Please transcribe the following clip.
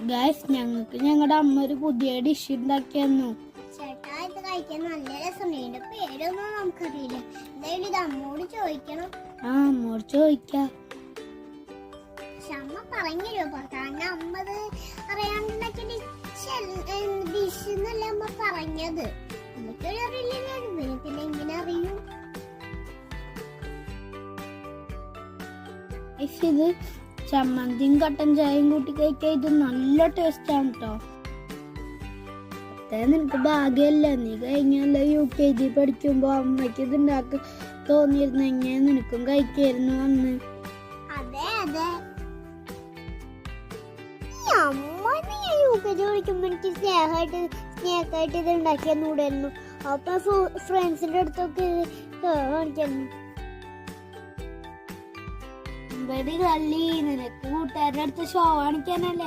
Guys, ഞങ്ങൾക്ക് ഞങ്ങളുടെ അമ്മ ഒരു പുതിയ ഡിഷ് ഉണ്ടാക്കിയെന്നു. ചേട്ടാ, ഇത് കഴിക്കാൻ നല്ല രസമുണ്ട്. പേരൊന്നും നമുക്കറിയില്ല. എന്തായാലും ഇത് അമ്മോട് ചോദിക്കണം. അമ്മോട് ചോദിക്കാം. പക്ഷെ അമ്മ പറഞ്ഞല്ലോ, കാരണം അമ്മ അത് അറിയാണ്ടുണ്ടാക്കിയ ഡിഷ് എന്നല്ല അമ്മ പറഞ്ഞത്. നമുക്കൊരു അറിയില്ലല്ലോ, പിന്നെ എങ്ങനെ അറിയും? ഇത് ചമ്മന്തിയും കട്ടൻ ചായയും കൂട്ടി കഴിക്കാൻ ഇത് നല്ല ടേസ്റ്റ് ആണ് കേട്ടോ. നിനക്ക് ഭാഗ്യല്ല, നീ കഴിഞ്ഞല്ല UKG പഠിക്കുമ്പോ അമ്മയ്ക്ക് ഇത് ഉണ്ടാക്കി തോന്നിയിരുന്നെങ്കിൽ നിനക്കും കഴിക്കായിരുന്നു അന്ന്. അതെ അതെ, അമ്മ UKG പഠിക്കുമ്പോ എനിക്ക് സ്നേഹമായിട്ട് ഇത് ഉണ്ടാക്കിയെന്നൂടായിരുന്നു. അപ്പൊ ഫ്രണ്ട്സിന്റെ അടുത്തൊക്കെ കാണിക്കായിരുന്നു. നിനക്ക് കൂട്ടുകാരുടെ അടുത്ത് ഷോ കാണിക്കാനല്ലേ